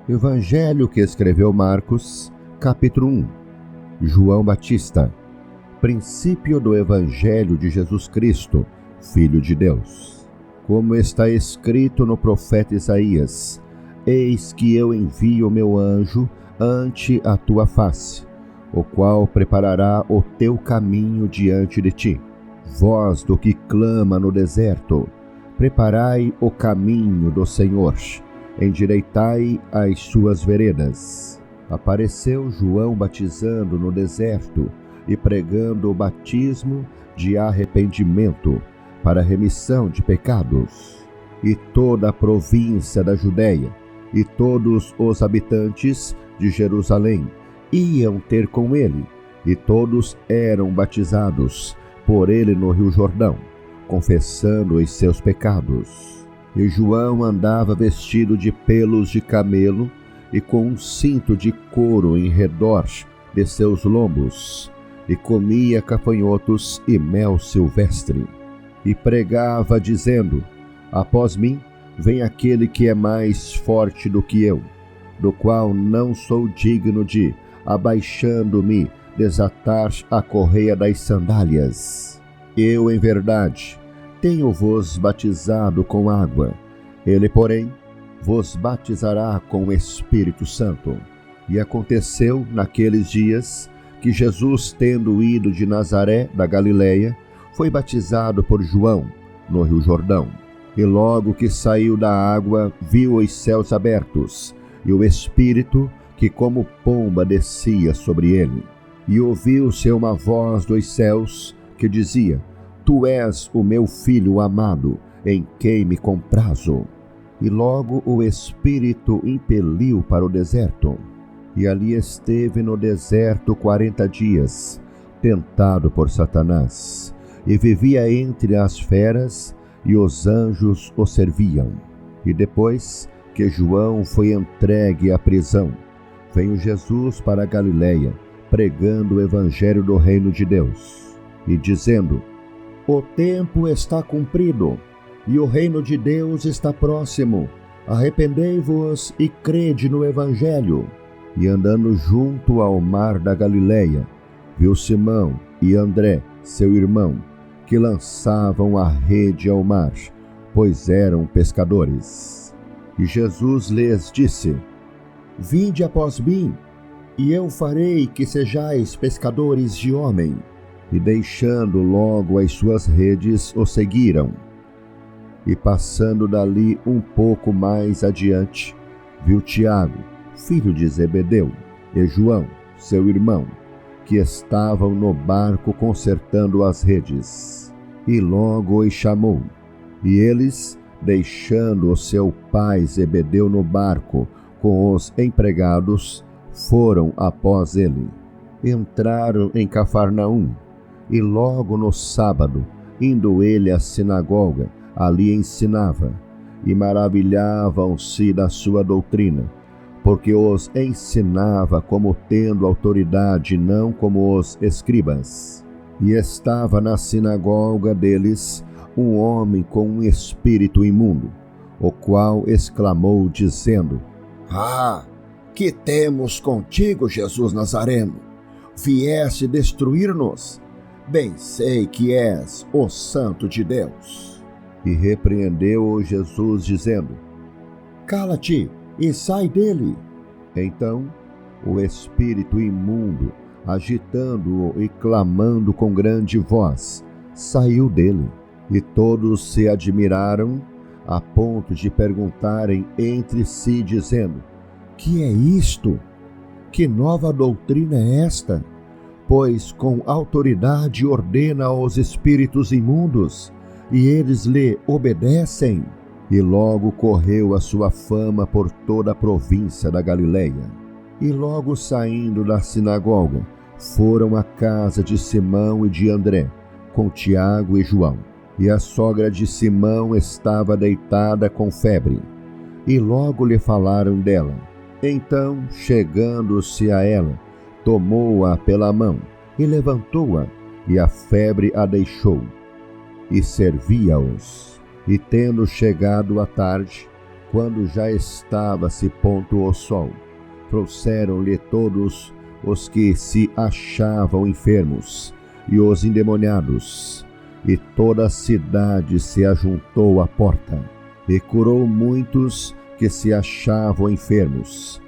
Evangelho que escreveu Marcos, capítulo 1. João Batista. Princípio do Evangelho de Jesus Cristo, Filho de Deus. Como está escrito no profeta Isaías: Eis que eu envio meu anjo ante a tua face, o qual preparará o teu caminho diante de ti. Voz do que clama no deserto: preparai o caminho do Senhor, endireitai as suas veredas. Apareceu João batizando no deserto e pregando o batismo de arrependimento para a remissão de pecados. E toda a província da Judéia e todos os habitantes de Jerusalém iam ter com ele, e todos eram batizados por ele no Rio Jordão, confessando os seus pecados. E João andava vestido de pelos de camelo e com um cinto de couro em redor de seus lombos, e comia gafanhotos e mel silvestre. E pregava dizendo: Após mim vem aquele que é mais forte do que eu, do qual não sou digno de, abaixando-me, desatar a correia das sandálias. Eu, em verdade, tenho-vos batizado com água, ele, porém, vos batizará com o Espírito Santo. E aconteceu naqueles dias que Jesus, tendo ido de Nazaré da Galileia, foi batizado por João no Rio Jordão. E logo que saiu da água, viu os céus abertos, e o Espírito que como pomba descia sobre ele. E ouviu-se uma voz dos céus que dizia: Tu és o meu Filho amado, em quem me comprazo. E logo o Espírito impeliu para o deserto. E ali esteve no deserto 40 dias, tentado por Satanás. E vivia entre as feras, e os anjos o serviam. E depois que João foi entregue à prisão, veio Jesus para a Galileia, pregando o evangelho do reino de Deus, e dizendo: O tempo está cumprido, e o reino de Deus está próximo. Arrependei-vos e crede no evangelho. E andando junto ao mar da Galileia, viu Simão e André, seu irmão, que lançavam a rede ao mar, pois eram pescadores. E Jesus lhes disse: Vinde após mim, e eu farei que sejais pescadores de homem. E deixando logo as suas redes, o seguiram. E passando dali um pouco mais adiante, viu Tiago, filho de Zebedeu, e João, seu irmão, que estavam no barco consertando as redes. E logo os chamou. E eles, deixando o seu pai Zebedeu no barco com os empregados, foram após ele. Entraram em Cafarnaum, e logo no sábado, indo ele à sinagoga, ali ensinava, e maravilhavam-se da sua doutrina, porque os ensinava como tendo autoridade, não como os escribas. E estava na sinagoga deles um homem com um espírito imundo, o qual exclamou, dizendo: Que temos contigo, Jesus Nazareno? Vieste destruir-nos? Bem sei que és o Santo de Deus. E repreendeu-o Jesus, dizendo: Cala-te e sai dele. Então o espírito imundo, agitando-o e clamando com grande voz, saiu dele. E todos se admiraram, a ponto de perguntarem entre si, dizendo: Que é isto? Que nova doutrina é esta? Pois com autoridade ordena aos espíritos imundos, e eles lhe obedecem. E logo correu a sua fama por toda a província da Galileia. E logo saindo da sinagoga, foram à casa de Simão e de André, com Tiago e João. E a sogra de Simão estava deitada com febre, e logo lhe falaram dela. Então, chegando-se a ela, tomou-a pela mão e levantou-a, e a febre a deixou. E servia-os. E tendo chegado a tarde, Quando já estava se pondo o sol, trouxeram-lhe todos os que se achavam enfermos e os endemoniados, e toda a cidade se ajuntou à porta, e curou muitos que se achavam enfermos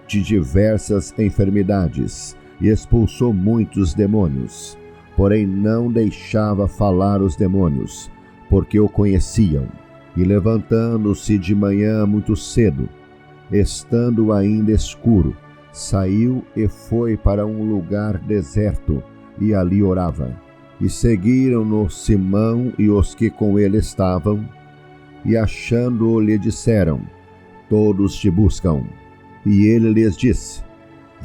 de diversas enfermidades, e expulsou muitos demônios, porém não deixava falar os demônios, porque o conheciam. E levantando-se de manhã muito cedo, estando ainda escuro, saiu e foi para um lugar deserto, e ali orava. E seguiram-no Simão e os que com ele estavam, e achando-o lhe disseram: todos te buscam. E ele lhes disse: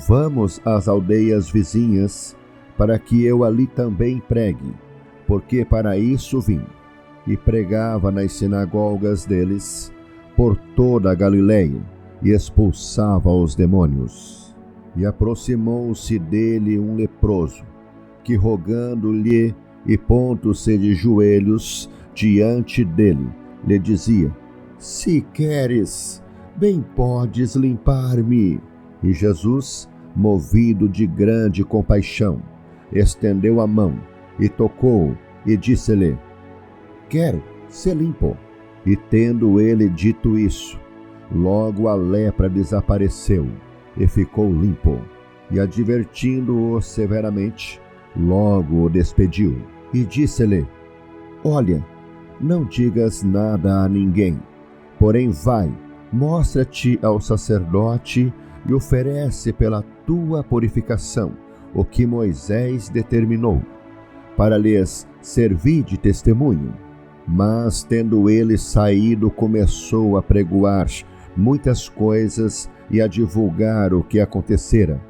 vamos às aldeias vizinhas, para que eu ali também pregue, porque para isso vim. E pregava nas sinagogas deles por toda a Galileia, e expulsava os demônios. E aproximou-se dele um leproso, que rogando-lhe e pondo-se de joelhos diante dele, lhe dizia: se queres, bem podes limpar-me. E Jesus, movido de grande compaixão, estendeu a mão e tocou-o, e disse-lhe: quero, ser limpo. E tendo ele dito isso, logo a lepra desapareceu, e ficou limpo. E advertindo-o severamente, logo o despediu. E disse-lhe: olha, não digas nada a ninguém, porém vai, mostra-te ao sacerdote e oferece pela tua purificação o que Moisés determinou, para lhes servir de testemunho. Mas, tendo ele saído, começou a pregoar muitas coisas e a divulgar o que acontecera,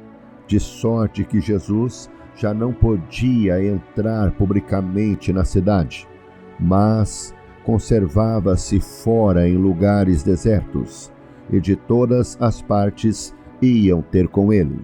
de sorte que Jesus já não podia entrar publicamente na cidade, mas conservava-se fora em lugares desertos, e de todas as partes iam ter com ele.